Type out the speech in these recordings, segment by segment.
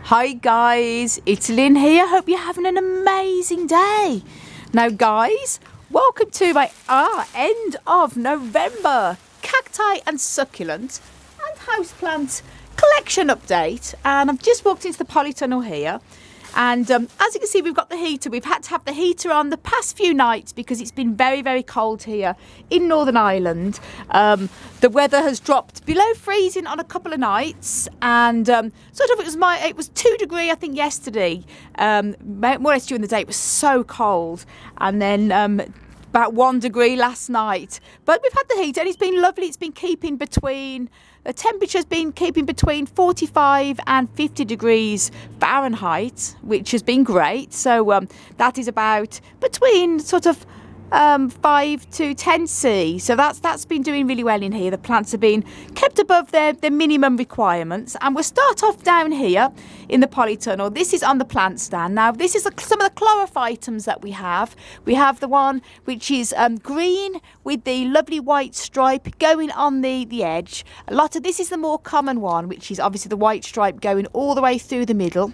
Hi guys, it's Lynn here. Hope you're having an amazing day. Now guys, welcome to my end of November Cacti and Succulent and Houseplant collection update. And I've just walked into the Polytunnel here. And as you can see, we've got the heater. We've had to have the heater on the past few nights because it's been very, very cold here in Northern Ireland. The weather has dropped below freezing on a couple of nights, and it was 2 degrees I think yesterday. More or less during the day it was so cold, and then about 1 degree last night. But we've had the heater and it's been lovely. It's been keeping between. The temperature's been keeping between 45 and 50 degrees Fahrenheit, which has been great. So that is about between sort of 5 to 10 C. So that's been doing really well in here. The plants have been kept above their minimum requirements. And we'll start off down here in the Polytunnel. This is on the plant stand. Now this is some of the chlorophytums that we have. We have the one which is green with the lovely white stripe going on the edge. A lot of this is the more common one, which is obviously the white stripe going all the way through the middle.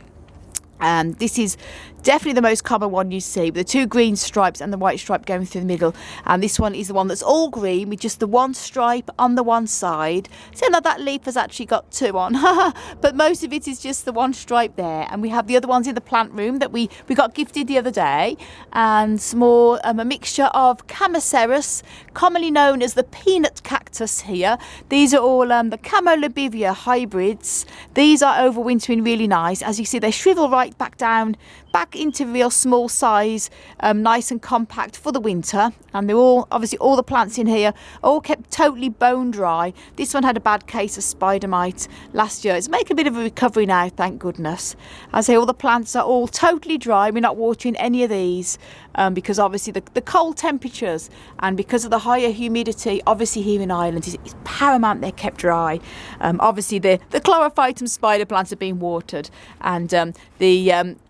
This is definitely the most common one you see, with the 2 green stripes and the white stripe going through the middle. And this one is the one that's all green with just the 1 stripe on the one side. So now that leaf has actually got 2 on, but most of it is just the 1 stripe there. And we have the other ones in the plant room that we got gifted the other day, and some more a mixture of Camaceras, commonly known as the peanut cactus here. These are all the Camolibivia hybrids. These are overwintering really nice. As you see, they shrivel right back down, back into real small size, nice and compact for the winter. And they're all, obviously all the plants in here are all kept totally bone dry. This one had a bad case of spider mite last year. It's making a bit of a recovery now, thank goodness. I say all the plants are all totally dry. We're not watering any of these because obviously the cold temperatures and because of the higher humidity, obviously here in Ireland, it's paramount they're kept dry. Obviously the chlorophytum spider plants are being watered, and the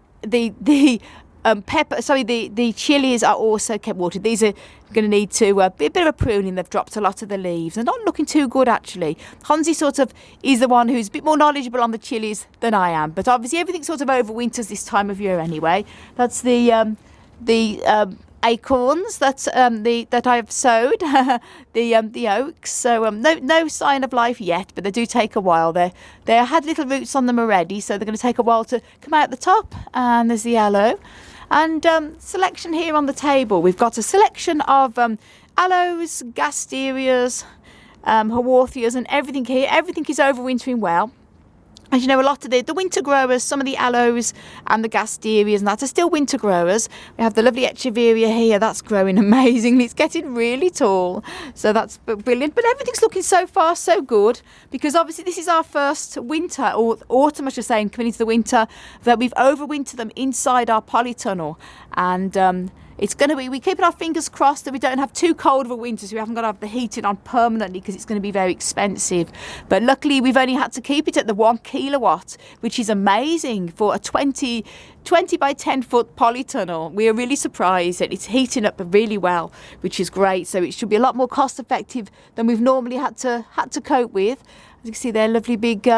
chilies are also kept watered. These are going to need to be a bit of a pruning. They've dropped a lot of the leaves. They're not looking too good actually. Hansi sort of is the one who's a bit more knowledgeable on the chilies than I am, but obviously everything sort of overwinters this time of year anyway. That's the acorns that I've sowed, the oaks. So no sign of life yet, but they do take a while. They had little roots on them already, so they're going to take a while to come out the top. And there's the aloe, and selection here on the table. We've got a selection of aloes, gasterias, haworthias, and everything here. Everything is overwintering well. As you know, a lot of the winter growers, some of the aloes and the gasterias and that are still winter growers. We have the lovely echeveria here. That's growing amazingly. It's getting really tall. So that's brilliant. But everything's looking so far so good, because obviously this is our first winter, or autumn I should say, coming into the winter, that we've overwintered them inside our Polytunnel. And it's going to be, we're keeping our fingers crossed that we don't have too cold of a winter, so we haven't got to have the heating on permanently because it's going to be very expensive. But luckily we've only had to keep it at the 1 kilowatt, which is amazing for a 20 by 10 foot Polytunnel. We are really surprised that it's heating up really well, which is great. So it should be a lot more cost effective than we've normally had to cope with. As you can see, they're lovely big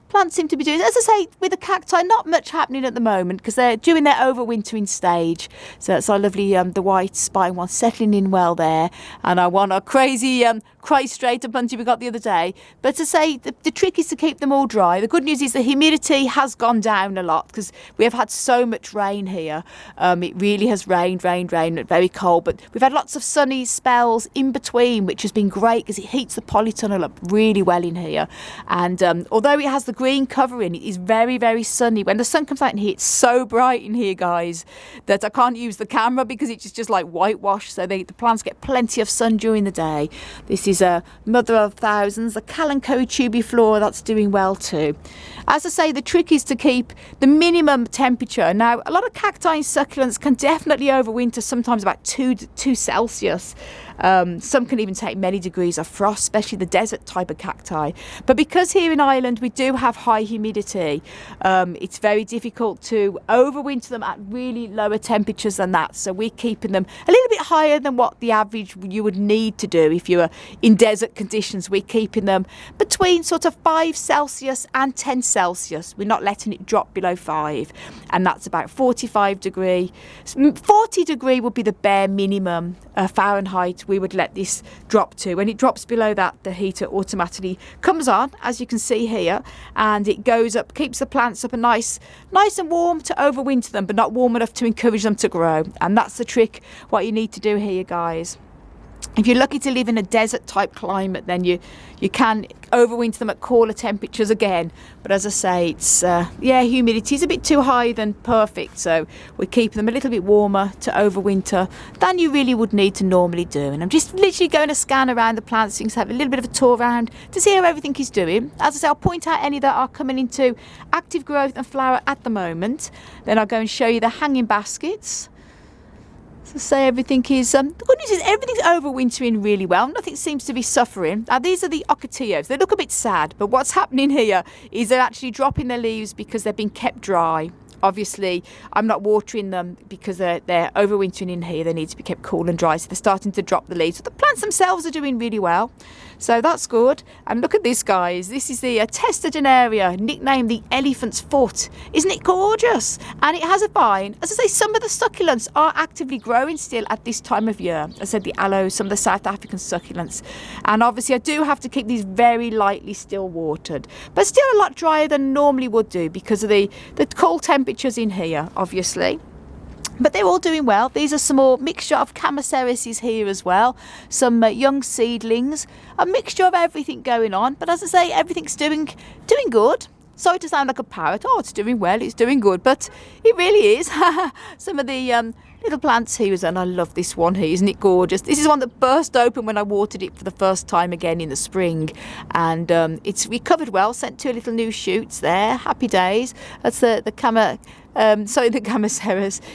plants seem to be doing, as I say, with the cacti, not much happening at the moment because they're doing their overwintering stage. So that's our lovely, the white spine one settling in well there. And our one, our crazy Christ-straight bunty we got the other day. But to say, the trick is to keep them all dry. The good news is the humidity has gone down a lot because we have had so much rain here. It really has rained, very cold. But we've had lots of sunny spells in between, which has been great because it heats the Polytunnel up really well in here. And although it has the green covering, it is very, very sunny. When the sun comes out in here, it's so bright in here, guys, that I can't use the camera because it's just like whitewash. So the plants get plenty of sun during the day. This is a mother of thousands, the Kalanchoe tubiflora, that's doing well too. As I say, the trick is to keep the minimum temperature. Now, a lot of cacti and succulents can definitely overwinter, sometimes about 2 Celsius. Some can even take many degrees of frost, especially the desert type of cacti. But because here in Ireland we do have have high humidity, it's very difficult to overwinter them at really lower temperatures than that. So we're keeping them a little bit higher than what the average you would need to do if you were in desert conditions. We're keeping them between sort of 5 Celsius and 10 Celsius. We're not letting it drop below 5, and that's about 45 degree. 40 degree would be the bare minimum Fahrenheit we would let this drop to. When it drops below that, the heater automatically comes on, as you can see here, and it goes up, keeps the plants up and nice and warm to overwinter them, but not warm enough to encourage them to grow. And that's the trick, what you need to do here, guys. If you're lucky to live in a desert type climate, then you can overwinter them at cooler temperatures again. But as I say, it's humidity is a bit too high than perfect, so we're keeping them a little bit warmer to overwinter than you really would need to normally do. And I'm just literally going to scan around the plants so you can have a little bit of a tour around to see how everything is doing. As I say, I'll point out any that are coming into active growth and flower at the moment. Then I'll go and show you the hanging baskets. So say everything is, the good news is everything's overwintering really well. Nothing seems to be suffering. Now these are the ocotillos. They look a bit sad, but what's happening here is they're actually dropping their leaves because they've been kept dry. Obviously, I'm not watering them because they're overwintering in here. They need to be kept cool and dry, so they're starting to drop the leaves. So the plants themselves are doing really well, so that's good. And look at this, guys. This is the Testagenaria, nicknamed the elephant's foot. Isn't it gorgeous? And it has a vine. As I say, some of the succulents are actively growing still at this time of year. I said the aloes, some of the South African succulents. And obviously, I do have to keep these very lightly still watered, but still a lot drier than normally would do because of the cold temperatures in here, obviously. But they're all doing well. These are some more mixture of Camaceres here as well, some young seedlings, a mixture of everything going on. But as I say, everything's doing good. Sorry to sound like a parrot. Oh, it's doing well, it's doing good, but it really is. Some of the little plants here, and I love this one here. Isn't it gorgeous? This is one that burst open when I watered it for the first time again in the spring, and it's recovered well. Sent 2 little new shoots there. Happy days. That's the Camaceres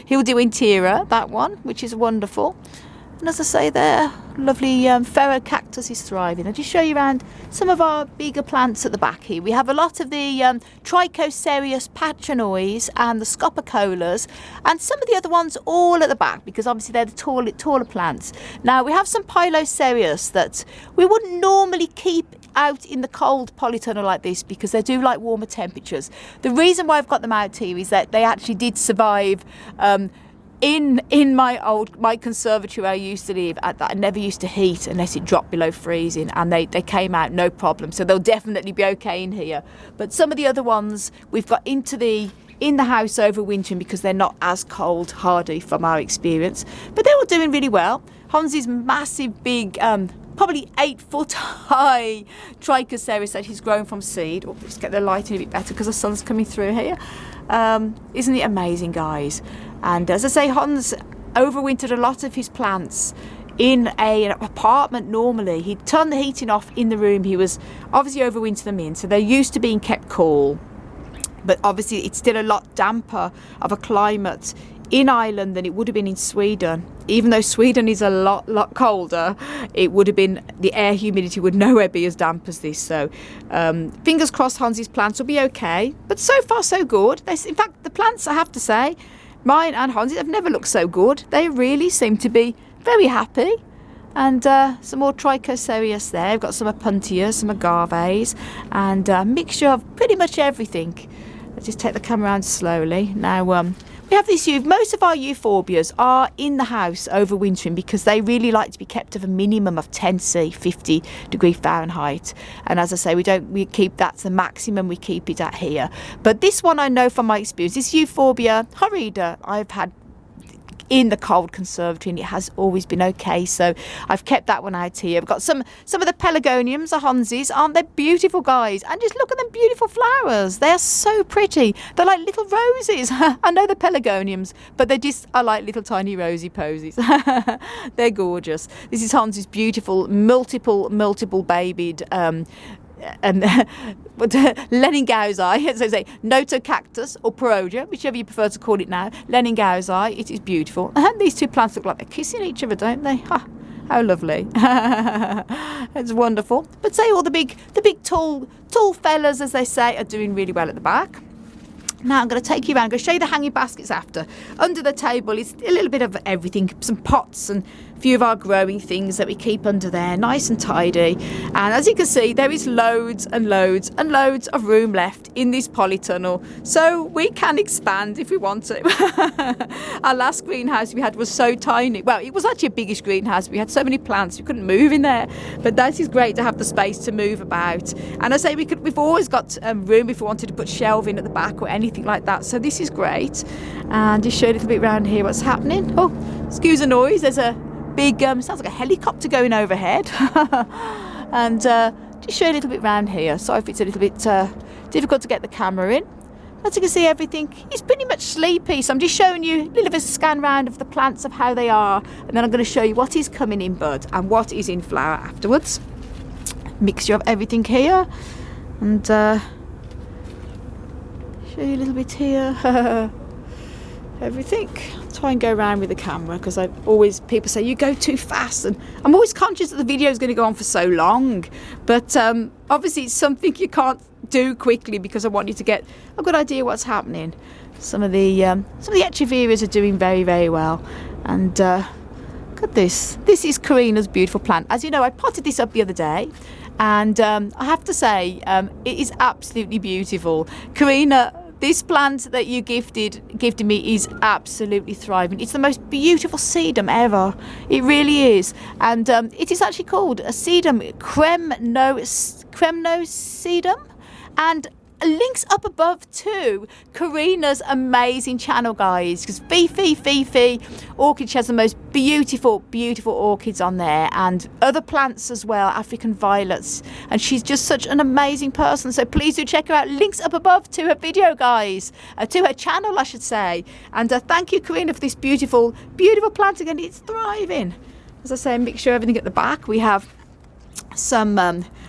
Hildeintera, that one, which is wonderful. And as I say there, lovely ferro cactus is thriving. I'll just show you around some of our bigger plants at the back here. We have a lot of the Trichocereus patronois and the scopocolas, and some of the other ones all at the back because obviously they're the taller plants. Now we have some Pilocereus that we wouldn't normally keep out in the cold polytunnel like this because they do like warmer temperatures. The reason why I've got them out here is that they actually did survive in my conservatory where I used to live. I never used to heat unless it dropped below freezing, and they came out no problem, so they'll definitely be okay in here. But some of the other ones we've got in the house overwintering because they're not as cold hardy from our experience, but they're all doing really well. Hansi's massive big probably 8 foot high Trichocereus that he's grown from seed. Oh, let's get the lighting a bit better because the sun's coming through here. Isn't it amazing, guys? And as I say, Hans overwintered a lot of his plants in an apartment normally. He'd turn the heating off in the room he was obviously overwintered them in, so they're used to being kept cool. But obviously it's still a lot damper of a climate in Ireland than it would have been in Sweden. Even though Sweden is a lot colder, it would have been, the air humidity would nowhere be as damp as this. So fingers crossed Hansi's plants will be okay. But so far so good. In fact, the plants, I have to say, mine and Hansi's have never looked so good. They really seem to be very happy. And some more Trichocereus there. We've got some Opuntias, some agaves, and a mixture of pretty much everything. Let's just take the camera around slowly. Now, we have these most of our euphorbias are in the house overwintering because they really like to be kept at a minimum of 10°C, 50 degree Fahrenheit. And as I say, we keep that's the maximum we keep it at here. But this one I know from my experience, this Euphorbia horrida I've had in the cold conservatory, and it has always been okay, so I've kept that one out here. I've got some of the pelargoniums, the Hansis. Aren't they beautiful, guys? And just look at them beautiful flowers. They are so pretty. They're like little roses. I know the pelargoniums, but they just are like little tiny rosy posies. They're gorgeous. This is Hansi's beautiful multiple babied and Leningauzii, so say Notocactus or Parodia, whichever you prefer to call it now. Leningauzii, it is beautiful. And these two plants look like they're kissing each other, don't they? How lovely. It's wonderful. But say all the big tall tall fellas, as they say, are doing really well at the back. Now I'm going to take you around, I'm going to show you the hanging baskets after. Under the table is a little bit of everything, some pots and a few of our growing things that we keep under there, nice and tidy. And as you can see, there is loads and loads and loads of room left in this polytunnel, so we can expand if we want to. Our last greenhouse we had was so tiny. Well, it was actually a biggish greenhouse. We had so many plants we couldn't move in there, but that is great to have the space to move about. And I say we've always got room if we wanted to put shelving at the back or anything like that, so this is great. And just show a little bit around here what's happening. Oh, excuse the noise, there's a big sounds like a helicopter going overhead. And just show a little bit around here. Sorry if it's a little bit difficult to get the camera in. As you can see, everything is pretty much sleepy, so I'm just showing you a little bit of a scan round of the plants, of how they are, and then I'm going to show you what is coming in bud and what is in flower afterwards. Mixture of everything here. And show you a little bit here. Everything. I'll try and go around with the camera, because people say you go too fast, and I'm always conscious that the video is going to go on for so long, but obviously it's something you can't do quickly, because I want you to get a good idea what's happening. Some of the echeverias are doing very, very well. And look at this is Karina's beautiful plant. As you know, I potted this up the other day, and I have to say it is absolutely beautiful. Karina, this plant that you gifted me is absolutely thriving. It's the most beautiful sedum ever. It really is. And it is actually called a sedum, sedum. And links up above to Karina's amazing channel, guys, because Fifi Orchid, she has the most beautiful orchids on there, and other plants as well, African violets, and she's just such an amazing person. So please do check her out. Links up above to her video, guys, to her channel, I should say. And thank you, Karina, for this beautiful plant. Again, it's thriving. As I say, a mixture of everything at the back. We have some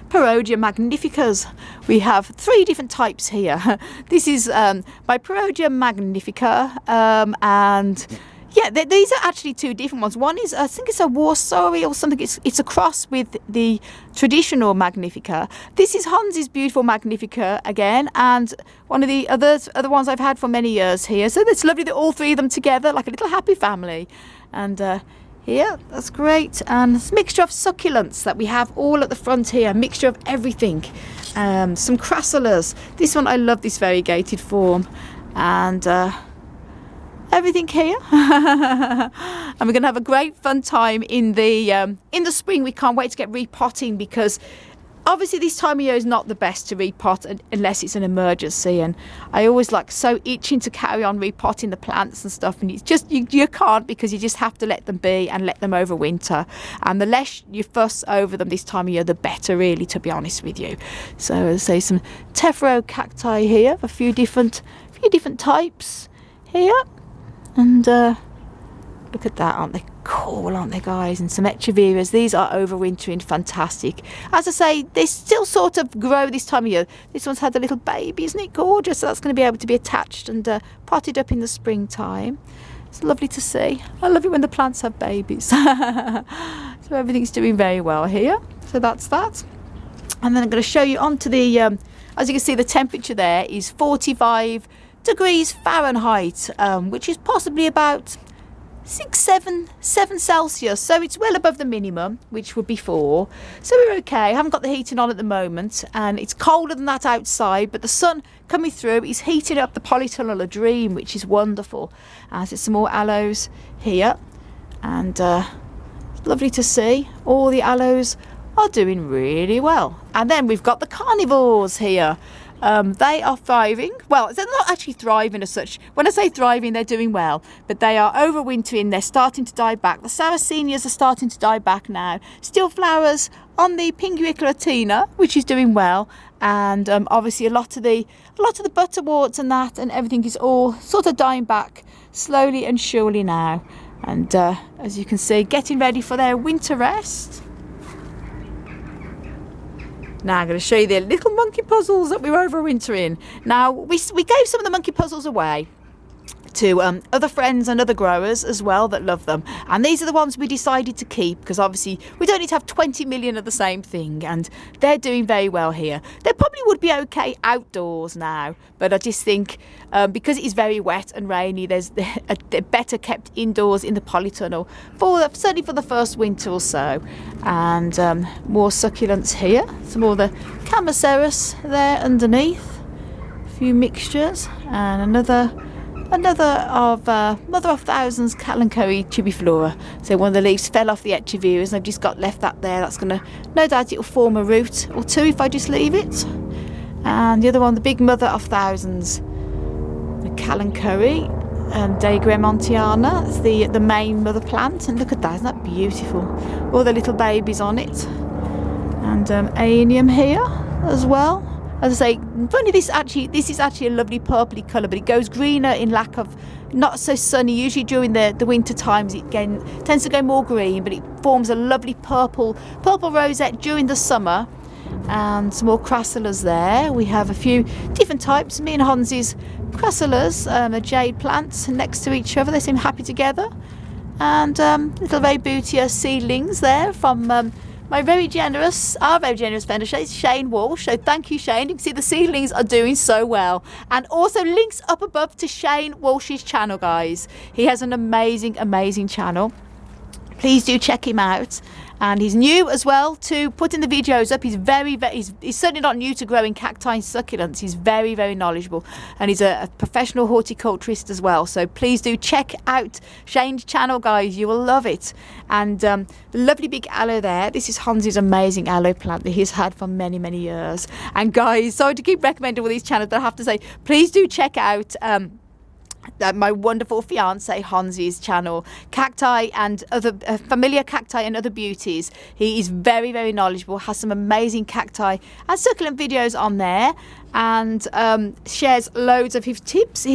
Parodia magnificas. We have 3 different types here. This is my Parodia magnifica, and yeah, these are actually 2 different ones. One is, I think it's a Warsaw or something. It's a cross with the traditional magnifica. This is Hans's beautiful magnifica again, and one of the other ones I've had for many years here. So it's lovely that all 3 of them together, like a little happy family. And here, that's great. And it's a mixture of succulents that we have all at the front here, a mixture of everything. Some crassulas. This one, I love this variegated form. And everything here. And we're going to have a great fun time in the spring. We can't wait to get repotting, because obviously this time of year is not the best to repot unless it's an emergency, and I always so itching to carry on repotting the plants and stuff, and it's just you can't, because you just have to let them be and let them overwinter, and the less you fuss over them this time of year, the better, really, to be honest with you. So as I say, some Tephro cacti here, a few different types here, and look at that, aren't they cool, aren't they, guys? And some echeverias. These are overwintering fantastic. As I say, they still sort of grow this time of year. This one's had a little baby, isn't it gorgeous? So that's going to be able to be attached and potted up in the springtime. It's lovely to see. I love it when the plants have babies. So everything's doing very well here. So that's that. And then I'm going to show you onto the, as you can see, the temperature there is 45 degrees Fahrenheit, which is possibly about 7 Celsius, so it's well above the minimum, which would be 4. So we're okay. I haven't got the heating on at the moment, and it's colder than that outside, but the sun coming through is heating up the polytunnel a dream, which is wonderful. And there's some more aloes here, and it's lovely to see. All the aloes are doing really well. And then we've got the carnivores here. They are thriving. Well, they're not actually thriving as such. When I say thriving, they're doing well, but they are overwintering. They're starting to die back. The Sarracenias are starting to die back now. Still flowers on the Pinguica latina, which is doing well, and obviously a lot of the butterworts and that and everything is all sort of dying back slowly and surely now. And as you can see, getting ready for their winter rest. Now I'm going to show you the little monkey puzzles that we were overwintering. Now we gave some of the monkey puzzles away to other friends and other growers as well that love them, and these are the ones we decided to keep because obviously we don't need to have 20 million of the same thing, and they're doing very well here. They probably would be okay outdoors now, but I just think because it is very wet and rainy, they're better kept indoors in the Polytunnel certainly for the first winter or so. And more succulents here, some more the Camaceras there underneath, a few mixtures, and another of Mother of Thousands Kalanchoe tubiflora. So one of the leaves fell off the echeverias and I've just got left that there. That's going to, no doubt it'll form a root or two if I just leave it. And the other one, the big Mother of Thousands, the Kalanchoe and Degremontiana. That's the main mother plant, and look at that, isn't that beautiful? All the little babies on it. And Aenium here as well. As I say, funny, this is actually a lovely purpley colour, but it goes greener in lack of not so sunny. Usually during the winter times it tends to go more green, but it forms a lovely purple rosette during the summer. And some more crassulas there. We have a few different types. Me and Hansi's crassulas, a jade plants next to each other. They seem happy together. And little Rebutia seedlings there from our very generous vendor, Shane Walsh. So thank you, Shane. You can see the seedlings are doing so well. And also links up above to Shane Walsh's channel, guys. He has an amazing channel. Please do check him out. And he's new as well to putting the videos up. He's certainly not new to growing cacti and succulents. He's very knowledgeable, and he's a professional horticulturist as well. So please do check out Shane's channel, guys. You will love it. And the lovely big aloe there. This is Hansi's amazing aloe plant that he's had for many years. And guys, sorry to keep recommending all these channels, but I have to say, please do check out my wonderful fiance Hansi's channel, Cacti and other familiar cacti and other beauties. He is very knowledgeable, has some amazing cacti and succulent videos on there, and shares loads of his tips.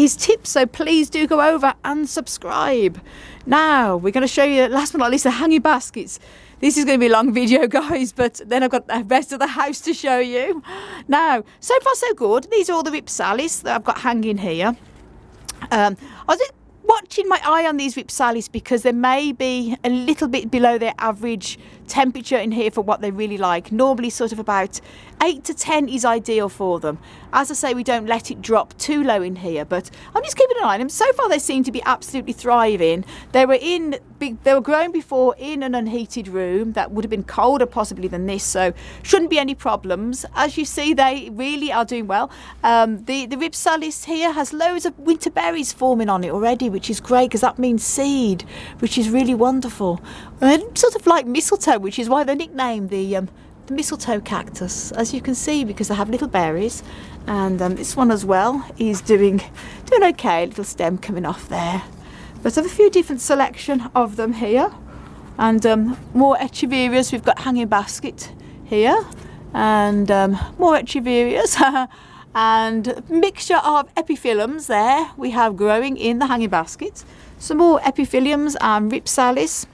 So please do go over and subscribe. Now we're going to show you, last but not least, the hanging baskets. This is going to be a long video, guys, but then I've got the rest of the house to show you. Now, so far so good. These are all the Ripsalis that I've got hanging here. I was just watching my eye on these Ripsalis because they may be a little bit below their average temperature in here for what they really like. Normally sort of about 8 to 10 is ideal for them. As I say, we don't let it drop too low in here, but I'm just keeping an eye on them. So far they seem to be absolutely thriving. They were growing before in an unheated room that would have been colder possibly than this, so shouldn't be any problems. As you see, they really are doing well. The Ripsalis here has loads of winter berries forming on it already, which is great because that means seed, which is really wonderful. And they're sort of like mistletoe, which is why they're nicknamed the mistletoe cactus, as you can see, because they have little berries. And this one as well is doing okay. Little stem coming off there, but I have a few different selection of them here. And more echeverias. We've got hanging basket here, and more echeverias and mixture of epiphyllums there we have growing in the hanging basket. Some more epiphyllums and Ripsalis.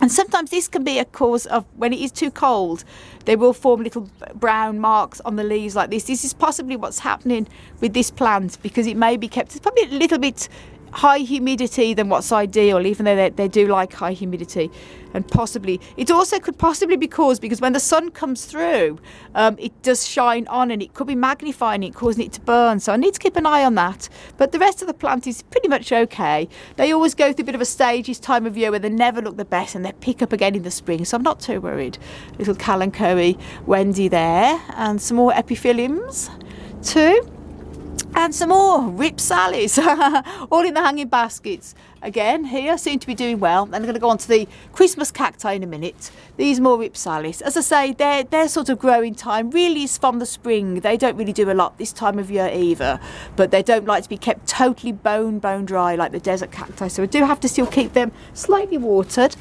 And sometimes this can be a cause of, when it is too cold, they will form little brown marks on the leaves like this. This is possibly what's happening with this plant, because it may be kept, it's probably a little bit high humidity than what's ideal, even though they do like high humidity. And possibly it also could possibly be caused because when the sun comes through, it does shine on, and it could be magnifying it, causing it to burn. So I need to keep an eye on that. But the rest of the plant is pretty much okay. They always go through a bit of a stage this time of year where they never look the best, and they pick up again in the spring, so I'm not too worried. Little Kalanchoe Wendy there, and some more epiphyllums too. And some more Ripsalis, all in the hanging baskets. Again, here seem to be doing well. And I'm going to go on to the Christmas cacti in a minute. These more Ripsalis. As I say, their sort of growing time really is from the spring. They don't really do a lot this time of year either. But they don't like to be kept totally bone dry like the desert cacti. So we do have to still keep them slightly watered.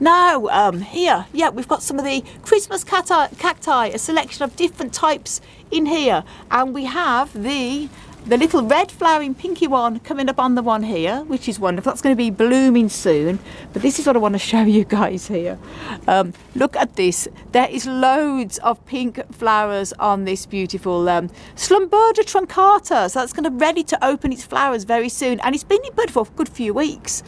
Now, here, yeah, we've got some of the Christmas cacti, a selection of different types in here. And we have the the little red flowering pinky one coming up on the one here, which is wonderful. That's going to be blooming soon. But this is what I want to show you guys here. Look at this. There is loads of pink flowers on this beautiful Schlumberger truncata. So that's going to be ready to open its flowers very soon. And it's been in bud for a good few weeks.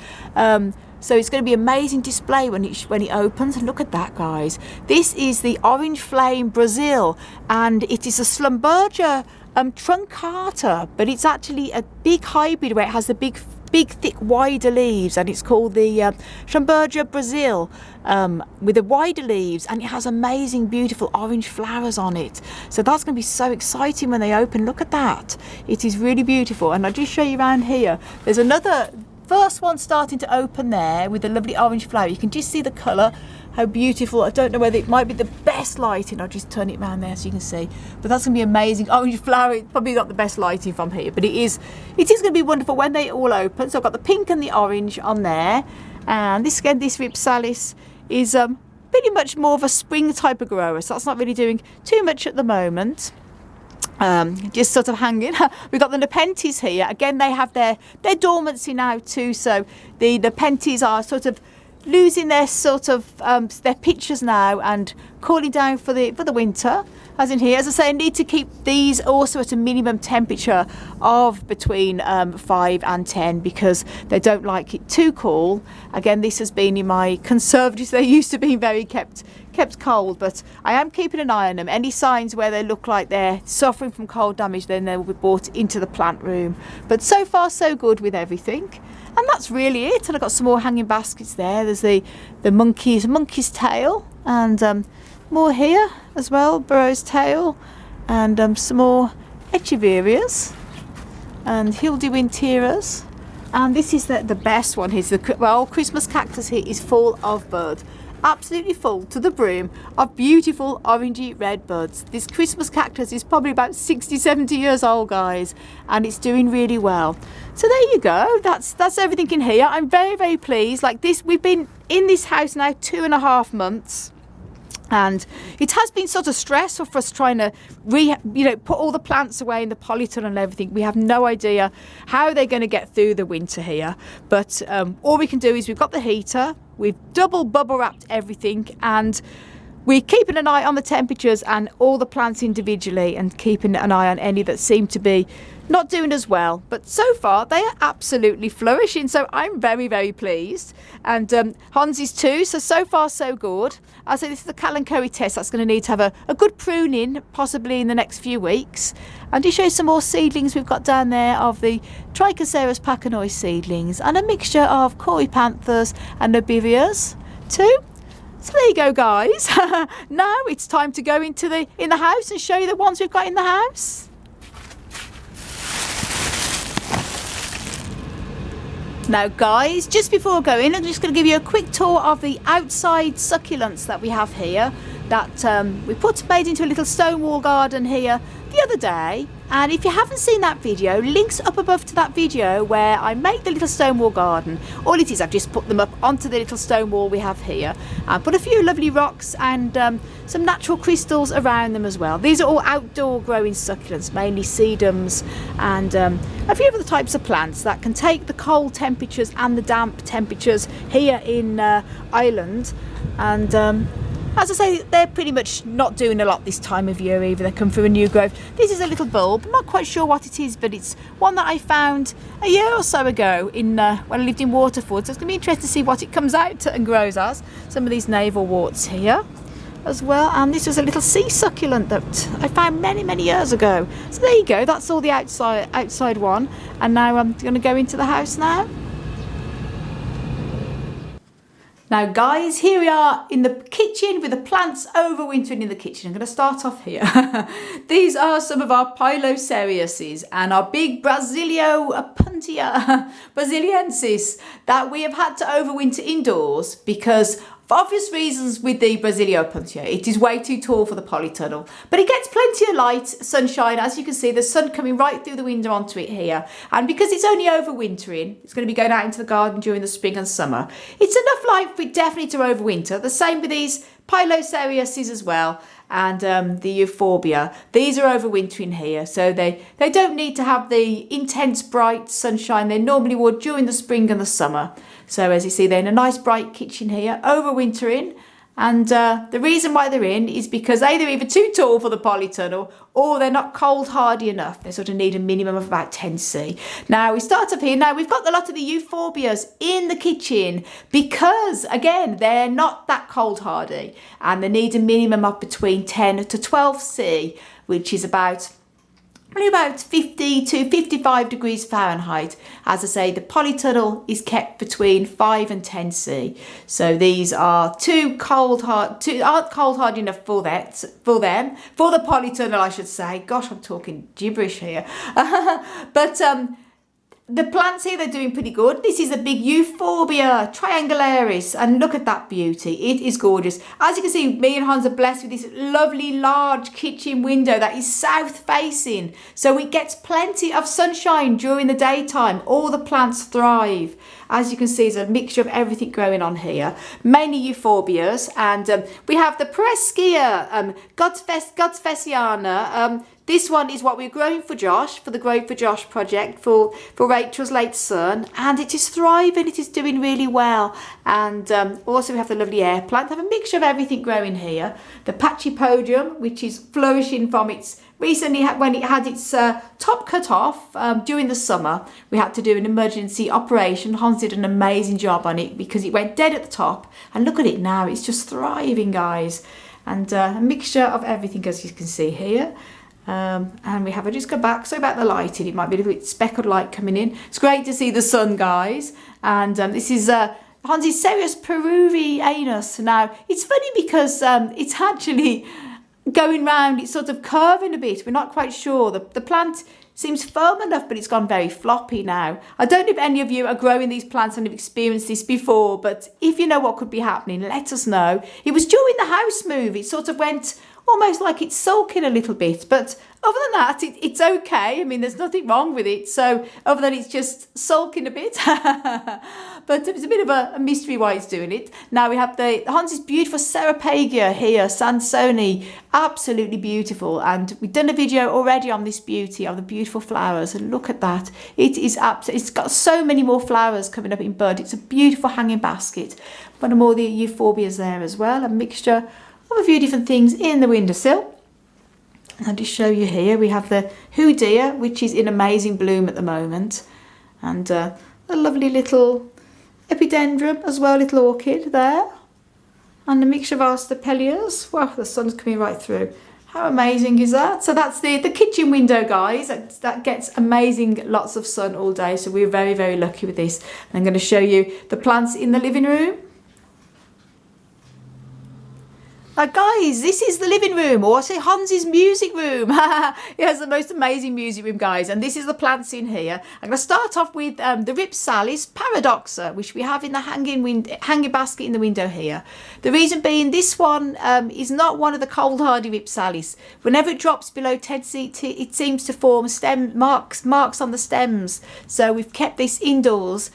So it's going to be an amazing display when it opens. And look at that, guys. This is the Orange Flame Brazil, and it is a Schlumberger truncata, but it's actually a big hybrid where it has the big thick wider leaves, and it's called the Schlumberger Brazil with the wider leaves, and it has amazing beautiful orange flowers on it. So that's going to be so exciting when they open. Look at that. It is really beautiful. And I'll just show you around here. There's another first one starting to open there with a lovely orange flower. You can just see the colour, how beautiful. I don't know whether it might be the best lighting. I'll just turn it around there so you can see. But that's going to be amazing. Orange flower, it's probably not the best lighting from here, but it is going to be wonderful when they all open. So I've got the pink and the orange on there. And this again, this Ripsalis is pretty much more of a spring type of grower. So that's not really doing too much at the moment. Just sort of hanging. We've got the Nepenthes here. Again, they have their dormancy now too. So the Nepenthes are sort of losing their sort of their pictures now and cooling down for the winter. As in here, as I say, I need to keep these also at a minimum temperature of between 5 and 10 because they don't like it too cool. Again, this has been in my conservatories. They used to be very kept cold, but I am keeping an eye on them. Any signs where they look like they're suffering from cold damage, then they will be brought into the plant room. But so far so good with everything. And that's really it. And I've got some more hanging baskets there. There's the monkey's tail, and more here as well, burrow's tail, and some more echeverias and Hildewinteras. And this is the best one. Here's the Christmas cactus here is full of bud. Absolutely full to the brim of beautiful orangey red buds. This Christmas cactus is probably about 60-70 years old, guys, and it's doing really well. So there you go. That's everything in here. I'm very, very pleased. Like this, we've been in this house now 2.5 months. And it has been sort of stressful for us trying to put all the plants away in the polytunnel and everything. We have no idea how they're going to get through the winter here. But all we can do is we've got the heater, we've double bubble wrapped everything, and we're keeping an eye on the temperatures and all the plants individually, and keeping an eye on any that seem to be not doing as well. But so far they are absolutely flourishing, so I'm very, very pleased. And Hans is too, so far so good. I say this is the Kalanchoe test that's going to need to have a good pruning possibly in the next few weeks. And to show you some more seedlings we've got down there of the Trichoceros pachanoi seedlings, and a mixture of Corypanthus and Lobirias too. So there you go, guys. Now it's time to go into the house and show you the ones we've got in the house. Now, guys, just before going, I'm just going to give you a quick tour of the outside succulents that we have here that we made into a little stone wall garden here the other day. And if you haven't seen that video, links up above to that video where I make the little stone wall garden. All it is, I've just put them up onto the little stone wall we have here. I put a few lovely rocks and some natural crystals around them as well. These are all outdoor growing succulents, mainly sedums and a few other types of plants that can take the cold temperatures and the damp temperatures here in Ireland. And as I say, they're pretty much not doing a lot this time of year either. They come through a new growth. This is a little bulb. I'm not quite sure what it is, but it's one that I found a year or so ago when I lived in Waterford. So it's going to be interesting to see what it comes out and grows as. Some of these navel worts here as well. And this was a little sea succulent that I found many, many years ago. So there you go. That's all the outside one. And now I'm going to go into the house now. Now, guys, here we are in the kitchen with the plants overwintering in the kitchen. I'm going to start off here. These are some of our Piloseriaces and our big Brasiliopuntia brasiliensis that we have had to overwinter indoors because, for obvious reasons, with the Brasiliopuntia, it is way too tall for the polytunnel. But it gets plenty of light, sunshine. As you can see, the sun coming right through the window onto it here. And because it's only overwintering, it's going to be going out into the garden during the spring and summer. It's enough light for it definitely to overwinter. The same with these Piloseriaces as well. and the euphorbia. These are overwintering here, so they don't need to have the intense bright sunshine they normally would during the spring and the summer. So as you see, they're in a nice bright kitchen here, overwintering. And the reason why they're in is because they're either too tall for the polytunnel or they're not cold hardy enough. They sort of need a minimum of about 10C. Now we start up here. Now we've got a lot of the euphorbias in the kitchen because, again, they're not that cold hardy and they need a minimum of between 10 to 12C, which is only about 50 to 55 degrees Fahrenheit. As I say, the polytunnel is kept between 5 and 10C. So these are aren't cold hard enough for them, for the polytunnel, I should say. Gosh, I'm talking gibberish here. But the plants here, they're doing pretty good. This is a big Euphorbia triangularis, and look at that beauty. It is gorgeous. As you can see, me and Hans are blessed with this lovely large kitchen window that is south facing, so it gets plenty of sunshine during the daytime. All the plants thrive. As you can see, there's a mixture of everything growing on here, mainly euphorbias, and we have the Pereschia, Godspeciana. This one is what we're growing for Josh, for the Grow for Josh project, for Rachel's late son, and it is thriving, it is doing really well. And also we have the lovely air plant, have a mixture of everything growing here. The Pachypodium, which is flourishing from its, recently when it had its top cut off during the summer, we had to do an emergency operation. Hans did an amazing job on it because it went dead at the top, and look at it now, it's just thriving, guys. And a mixture of everything, as you can see here. And we have, I just go back, so about the lighting, it might be a little bit speckled light coming in. It's great to see the sun, guys. And this is Hans's Cereus peruvianus. Now, it's funny because it's actually going round, it's sort of curving a bit. We're not quite sure. The plant seems firm enough, but it's gone very floppy now. I don't know if any of you are growing these plants and have experienced this before, but if you know what could be happening, let us know. It was during the house move. It sort of went almost like it's sulking a little bit, but other than that, it's okay. I mean, there's nothing wrong with it. So other than it's just sulking a bit, but it's a bit of a mystery why it's doing it. Now we have the Hans's beautiful Ceropagia here, Sansoni, absolutely beautiful. And we've done a video already on this beauty of the beautiful flowers, and look at that. It is absolutely, it's got so many more flowers coming up in bud. It's a beautiful hanging basket. One of more of the euphorbias there as well, a mixture of a few different things in the windowsill. I'll just show you here, we have the Hoodia, which is in amazing bloom at the moment, and a lovely little epidendrum as well, little orchid there, and a mixture of Astapelias. Wow, the sun's coming right through. How amazing is that? So that's the kitchen window, guys. That gets amazing lots of sun all day, so we're very, very lucky with this. And I'm going to show you the plants in the living room. Guys, this is the living room, or I say Hans's music room. He has the most amazing music room, guys, and this is the plants in here. I'm going to start off with the Ripsalis Paradoxa, which we have in the hanging basket in the window here. The reason being, this one is not one of the cold hardy Ripsalis. Whenever it drops below 10C, it seems to form stem marks on the stems. So we've kept this indoors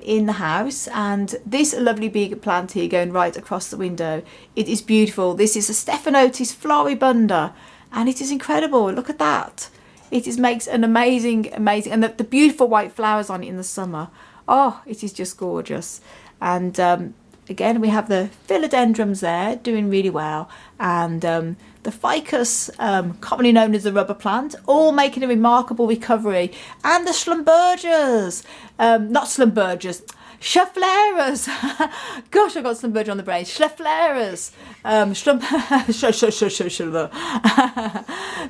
in the house, and this lovely big plant here going right across the window, it is beautiful. This is a Stephanotis floribunda, and it is incredible. Look at that. It makes an amazing, and the beautiful white flowers on it in the summer. Oh, it is just gorgeous. And again, we have the philodendrons there doing really well, and the ficus, commonly known as the rubber plant, all making a remarkable recovery. And the Schlumbergers, not Schlumbergers, Scheffleras. Gosh, I've got Schlumberger on the brain. Scheffleras.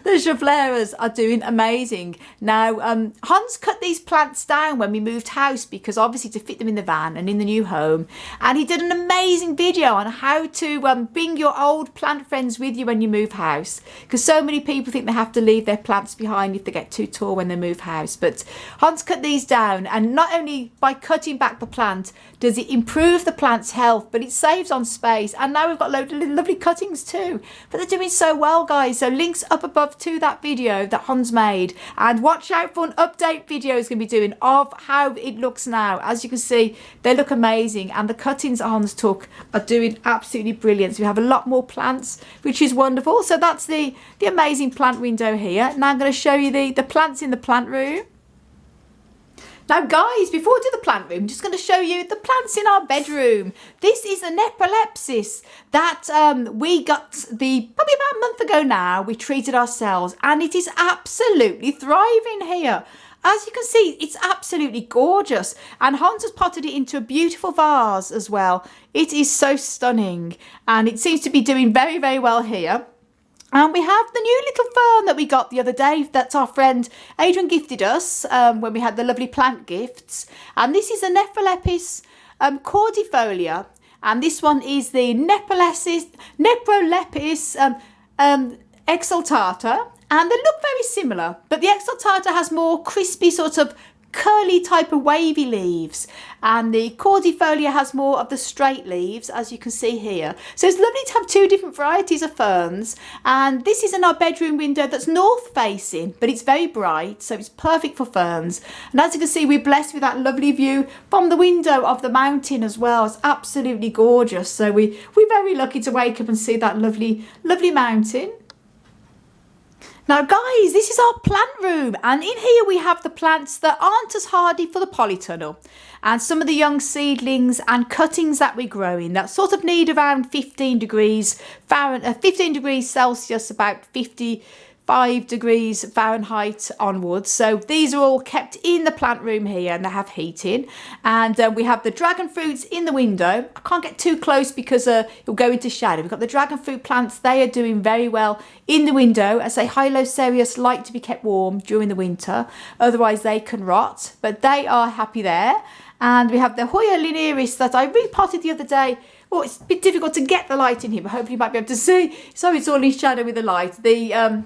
The Scheffleras are doing amazing. Now, Hans cut these plants down when we moved house, because obviously to fit them in the van and in the new home. And he did an amazing video on how to bring your old plant friends with you when you move house, because so many people think they have to leave their plants behind if they get too tall when they move house. But Hans cut these down, and not only by cutting back the plant does it improve the plant's health, but it saves on space. And now we've got loads of lovely cuttings too. But they're doing so well, guys. So links up above to that video that Hans made. And watch out for an update video he's going to be doing of how it looks now. As you can see, they look amazing. And the cuttings Hans took are doing absolutely brilliant. So we have a lot more plants, which is wonderful. So that's the amazing plant window here. Now I'm going to show you the plants in the plant room. Now guys, before we do the plant room, I'm just going to show you the plants in our bedroom. This is a Nepolepsis that we got probably about a month ago now. We treated ourselves and it is absolutely thriving here. As you can see, it's absolutely gorgeous. And Hans has potted it into a beautiful vase as well. It is so stunning and it seems to be doing very, very well here. And we have the new little fern that we got the other day. That's our friend Adrian gifted us when we had the lovely plant gifts. And this is a Nepolepis cordifolia. And this one is the Nepolepis exaltata. And they look very similar. But the exaltata has more crispy sort of curly type of wavy leaves, and the cordifolia has more of the straight leaves, as you can see here. So it's lovely to have two different varieties of ferns, and this is in our bedroom window that's north facing, but it's very bright, so it's perfect for ferns. And as you can see, we're blessed with that lovely view from the window of the mountain as well. It's absolutely gorgeous. So we're very lucky to wake up and see that lovely mountain. Now guys, this is our plant room, and in here we have the plants that aren't as hardy for the polytunnel, and some of the young seedlings and cuttings that we're growing that sort of need around 15 degrees Fahrenheit, 15 degrees Celsius, about 55 degrees Fahrenheit onwards. So these are all kept in the plant room here, and they have heating. And we have the dragon fruits in the window. I can't get too close because it'll go into shadow. We've got the dragon fruit plants. They are doing very well in the window. I say Hylocerius like to be kept warm during the winter, otherwise they can rot, but they are happy there. And we have the Hoya linearis that I repotted the other day. Oh, it's a bit difficult to get the light in here, but hopefully you might be able to see. So it's all in shadow with the light. The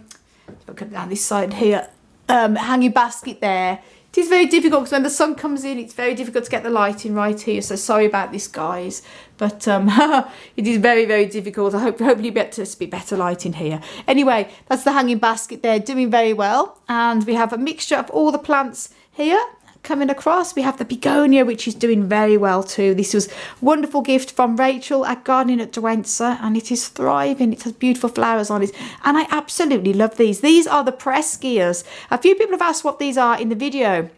look at down this side here, hanging basket there. It is very difficult because when the sun comes in, it's very difficult to get the light in right here. So sorry about this, guys, but it is very, very difficult. Hopefully you get to be better light in here. Anyway, that's the hanging basket there, doing very well. And we have a mixture of all the plants here coming across. We have the begonia, which is doing very well too. This was a wonderful gift from Rachel at Gardening at Derwentsa, and it is thriving. It has beautiful flowers on it, and I absolutely love these. These are the Prescias. A few people have asked what these are in the video.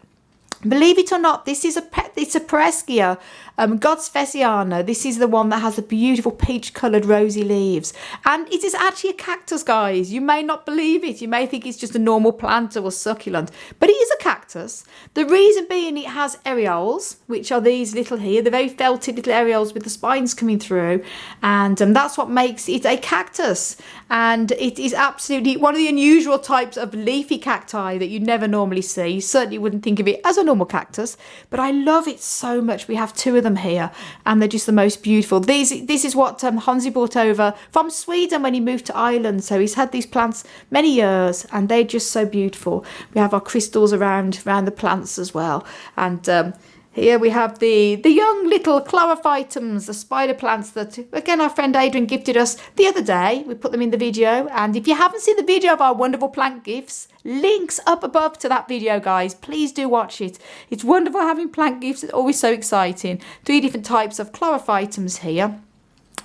Believe it or not, this is it's a Prescia, Godsfesiana. This is the one that has the beautiful peach-coloured rosy leaves. And it is actually a cactus, guys. You may not believe it. You may think it's just a normal plant or succulent. But it is a cactus. The reason being it has areoles, which are these little here. The very felted little areoles with the spines coming through. And that's what makes it a cactus. And it is absolutely one of the unusual types of leafy cacti that you never normally see. You certainly wouldn't think of it as a normal cactus. But I love it so much. We have two of them here, and they're just the most beautiful. This is what Hansi brought over from Sweden when he moved to Ireland. So he's had these plants many years, and they're just so beautiful. We have our crystals around the plants as well. And here we have the young little chlorophytums, the spider plants that, again, our friend Adrian gifted us the other day. We put them in the video. And if you haven't seen the video of our wonderful plant gifts, links up above to that video, guys. Please do watch it. It's wonderful having plant gifts. It's always so exciting. 3 different types of chlorophytums here.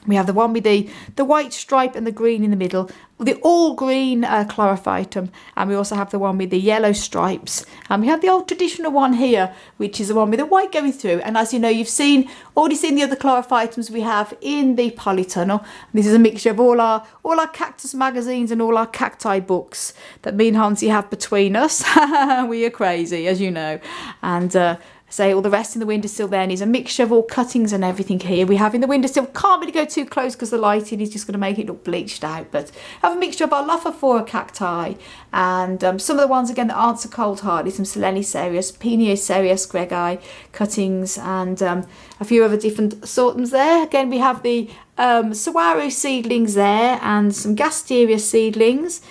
We have the one with the white stripe and the green in the middle, the all green chlorophytum, and we also have the one with the yellow stripes. And we have the old traditional one here, which is the one with the white going through. And as you know, you've already seen the other chlorophytums we have in the Polytunnel. This is a mixture of all our cactus magazines and all our cacti books that me and Hansi have between us. We are crazy, as you know. And say all the rest in the windowsill then is a mixture of all cuttings and everything here. We have in the windowsill, can't really go too close because the lighting is just going to make it look bleached out, but have a mixture of our Lophophora cacti and some of the ones again that aren't so cold hardy, some Selenicerius, Peniocerius gregae cuttings, and a few other different assortments there. Again, we have the saguaro seedlings there and some Gasteria seedlings,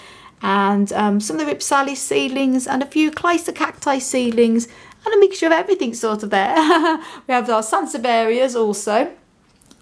and some of the Ripsalis seedlings and a few Clyster cacti seedlings, and a mixture of everything sort of there. We have our sansevierias also.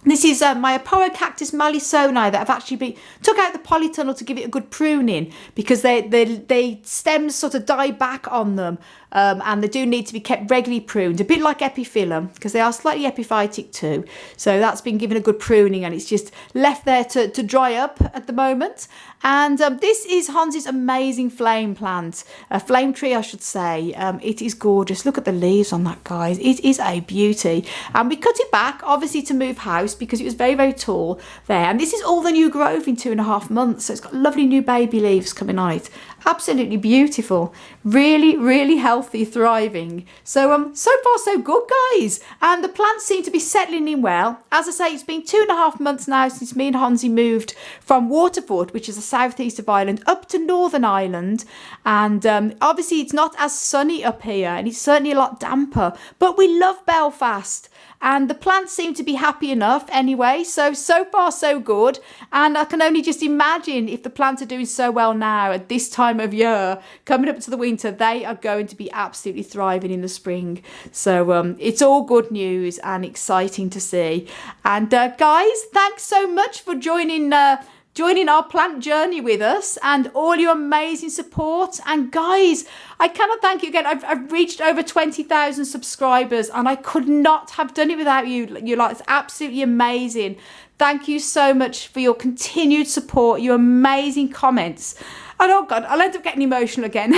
This is my Aporocactus malleusoni that I've actually took out the polytunnel to give it a good pruning, because they stems sort of die back on them, and they do need to be kept regularly pruned, a bit like epiphyllum, because they are slightly epiphytic too. So that's been given a good pruning, and it's just left there to dry up at the moment. And this is Hans's amazing flame plant, a flame tree I should say. It is gorgeous. Look at the leaves on that, guys. It is a beauty. And we cut it back obviously to move house, because it was very, very tall there. And this is all the new growth in 2.5 months, so it's got lovely new baby leaves coming on it. Absolutely beautiful, really, really healthy, thriving. So so far so good, guys, and the plants seem to be settling in well. As I say, it's been 2.5 months now since me and Hansi moved from Waterford, which is the southeast of Ireland, up to Northern Ireland. And obviously it's not as sunny up here, and it's certainly a lot damper, but we love Belfast. And the plants seem to be happy enough anyway, so far so good. And I can only just imagine, if the plants are doing so well now at this time of year, coming up to the winter, they are going to be absolutely thriving in the spring. So it's all good news and exciting to see. And guys, thanks so much for joining our plant journey with us, and all your amazing support. And guys, I cannot thank you again. I've reached over 20,000 subscribers, and I could not have done it without you. You're like, it's absolutely amazing. Thank you so much for your continued support, your amazing comments. And oh God, I'll end up getting emotional again.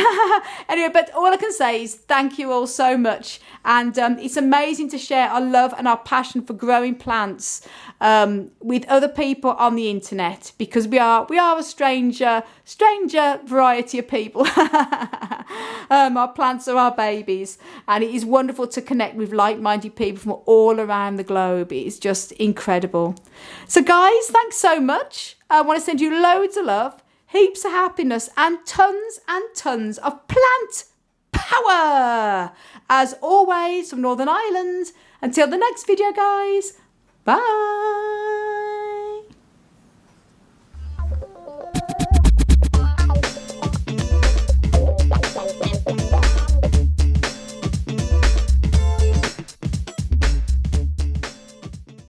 Anyway, but all I can say is thank you all so much. And it's amazing to share our love and our passion for growing plants with other people on the internet, because we are a stranger variety of people. Our plants are our babies, and it is wonderful to connect with like-minded people from all around the globe. It is just incredible. So guys, thanks so much. I want to send you loads of love, heaps of happiness, and tons of plant power. As always, from Northern Ireland. Until the next video, guys. Bye.